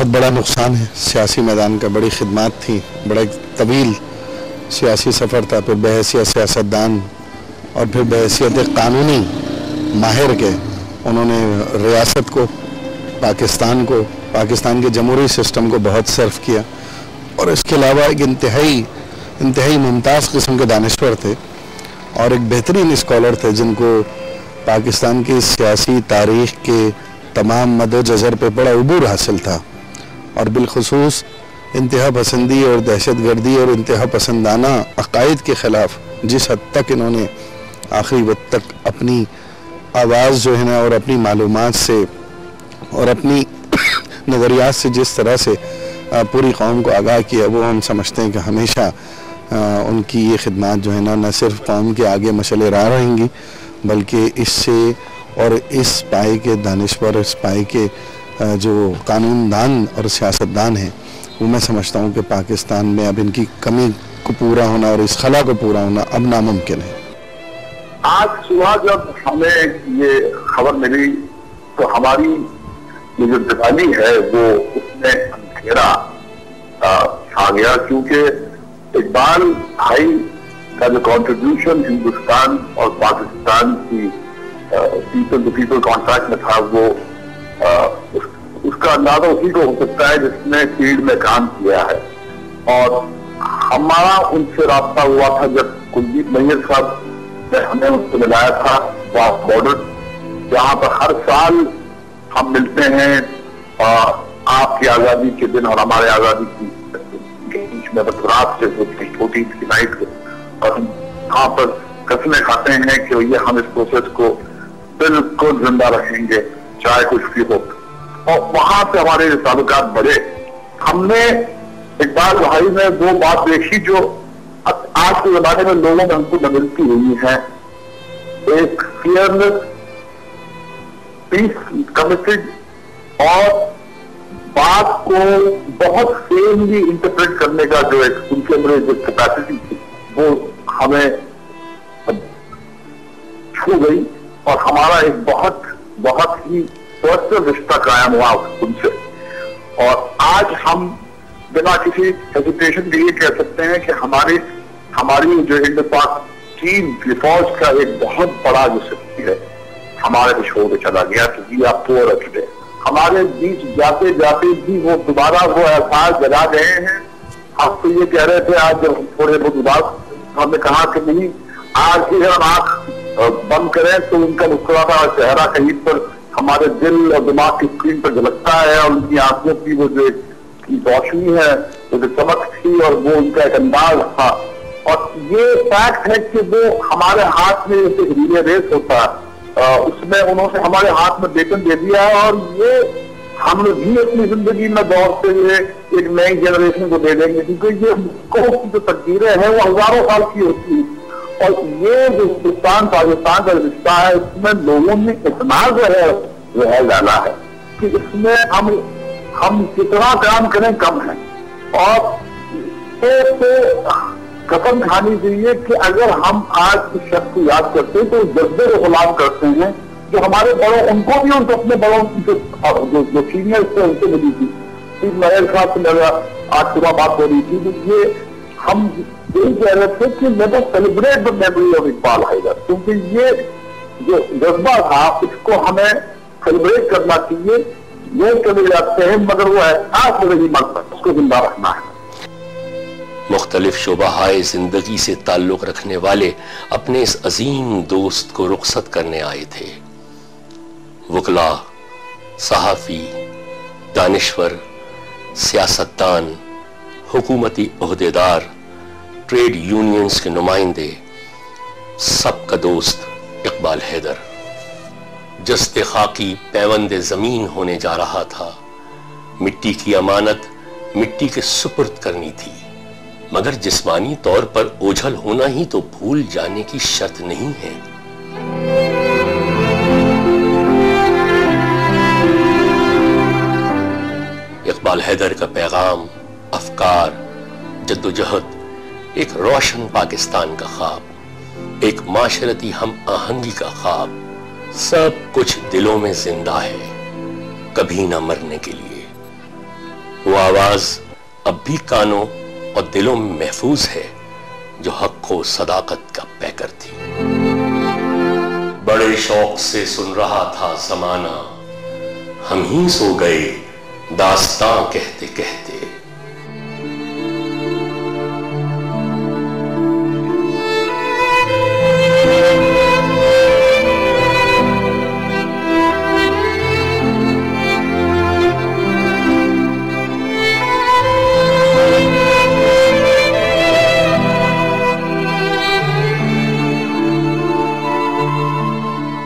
بہت بڑا نقصان ہے سیاسی میدان کا. بڑی خدمات تھیں, بڑا ایک طویل سیاسی سفر تھا. پھر بحیثیت سیاستدان اور پھر بحیثیت قانونی ماہر کے انہوں نے ریاست کو, پاکستان کو, پاکستان کے جمہوری سسٹم کو بہت سرو کیا. اور اس کے علاوہ ایک انتہائی ممتاز قسم کے دانشور تھے اور ایک بہترین اسکالر تھے جن کو پاکستان کی سیاسی تاریخ کے تمام مد و جزر پہ بڑا عبور حاصل تھا. اور بالخصوص انتہا پسندی اور دہشت گردی اور انتہا پسندانہ عقائد کے خلاف جس حد تک انہوں نے آخری وقت تک اپنی آواز جو ہے نا اور اپنی معلومات سے اور اپنی نظریات سے جس طرح سے پوری قوم کو آگاہ کیا, وہ ہم سمجھتے ہیں کہ ہمیشہ ان کی یہ خدمات جو ہے نا نہ صرف قوم کے آگے مشعل راہ رہیں گی بلکہ اس سے اور اس پائے کے دانشور, اس پائے کے جو قانون دان اور سیاستدان ہیں, وہ میں سمجھتا ہوں کہ پاکستان میں اب ان کی کمی کو پورا ہونا اور اس خلا کو پورا ہونا اب ناممکن ہے. آج صبح جب ہمیں یہ خبر ملی تو ہماری یہ جو دیوالی ہے وہ اس میں اندھیرا چھا گیا, کیونکہ اقبال بھائی کا جو کنٹریبیوشن ہندوستان اور پاکستان کی پیپل ٹو پیپل کانٹیکٹ میں تھا, وہ اس کا اندازہ اسی کو ہو سکتا ہے جس نے فیلڈ میں کام کیا ہے. اور ہمارا ان سے رابطہ ہوا تھا جب کلدیپ نیر صاحب نے ہمیں ان سے ملایا تھا واس بارڈر, جہاں پر ہر سال ہم ملتے ہیں آپ کی آزادی کے دن اور ہمارے آزادی کے بیچ میں رات سے چھوٹی سی نائٹ کو, اور ہم وہاں پر قسمیں کھاتے ہیں کہ یہ ہم اس پروسیس کو بالکل زندہ رکھیں گے چاہے کچھ بھی ہو. اور وہاں سے ہمارے تعلقات بڑھے. ہم نے اقبال بھائی میں وہ بات دیکھی جو آج کے زمانے میں لوگوں میں ہم کو ملتی ہوئی ہے, ایک فیئرلیس, پیس کمیٹڈ اور بات کو بہت فیملی انٹرپریٹ کرنے کا جو ایک ان کے اندر جو کیپیسٹی تھی وہ ہمیں چھو گئی, اور ہمارا ایک بہت ہی پرسنل رشتہ قائم ہوا ان سے. اور آج ہم بنا کسی ہیزیٹیشن کے یہ کہہ سکتے ہیں کہ ہماری جو ہند پاک ٹیم کی فوج کا ایک بہت بڑا جو سکتی ہے ہمارے کو چھوڑ کے چلا گیا, تو یہ آپ کو رکھ دیں. ہمارے بیچ جاتے جاتے بھی وہ دوبارہ وہ احساس جگا گئے ہیں. آپ تو یہ کہہ رہے تھے آج جب ہم تھوڑے بہت اداس, ہم نے کہا کہ نہیں, آج کی اگر ہم آنکھ بند کریں تو ان کا مسکراتا چہرہ کہیں پر ہمارے دل اور دماغ کی اسکرین پر جھلکتا ہے, اور ان کی آنکھوں کی وہ جو روشنی ہے, وہ جو چمک تھی, اور وہ ان کا ایک انداز تھا. اور یہ فیکٹ ہے کہ وہ ہمارے ہاتھ میں جیسے ریلے ریس ہوتا ہے, اس میں انہوں نے ہمارے ہاتھ میں بیٹن دے دیا ہے, اور یہ ہم لوگ بھی اپنی زندگی میں دوڑتے ہوئے ایک نئی جنریشن کو دے دیں گے, کیونکہ یہ ملکوں کی جو تقدیریں ہیں وہ ہزاروں سال کی ہوتی ہیں. اور یہ جو ہندوستان پاکستان کا رشتہ ہے اس میں لوگوں نے اتنا جو ہے ڈالا ہے کہ اس میں ہم کتنا کام کریں کم ہے. اور قسم کھانی چاہیے کہ اگر ہم آج اس شخص کو یاد کرتے ہیں تو جذبے کو غلام کرتے ہیں جو ہمارے بڑوں, ان کو بھی ان کو اپنے بڑوں جو سینئر تھے ان سے ملی تھی. نیر صاحب سے میرا آج صبح بات ہو رہی تھی, تو یہ ہم یہی کہہ رہے تھے کہ let us celebrate the memory of Iqbal Haider, کیونکہ یہ جو جذبہ تھا اس کو ہمیں سیلیبریٹ کرنا چاہیے. یہ چلے جاتے ہیں مگر وہ احساس نہیں مرتا, اس کو زندہ رکھنا ہے. مختلف شعبہائے زندگی سے تعلق رکھنے والے اپنے اس عظیم دوست کو رخصت کرنے آئے تھے. وکلاء, صحافی, دانشور, سیاستدان, حکومتی عہدیدار, ٹریڈ یونینز کے نمائندے, سب کا دوست اقبال حیدر. جست خاکی پیوند زمین ہونے جا رہا تھا. مٹی کی امانت مٹی کے سپرد کرنی تھی, مگر جسمانی طور پر اوجھل ہونا ہی تو بھول جانے کی شرط نہیں ہے. اقبال حیدر کا پیغام, افکار, جدوجہد, ایک روشن پاکستان کا خواب, ایک معاشرتی ہم آہنگی کا خواب, سب کچھ دلوں میں زندہ ہے, کبھی نہ مرنے کے لیے. وہ آواز اب بھی کانوں اور دلوں میں محفوظ ہے جو حق و صداقت کا پیکر تھی۔ بڑے شوق سے سن رہا تھا زمانہ، ہم ہی سو گئے داستاں کہتے کہتے۔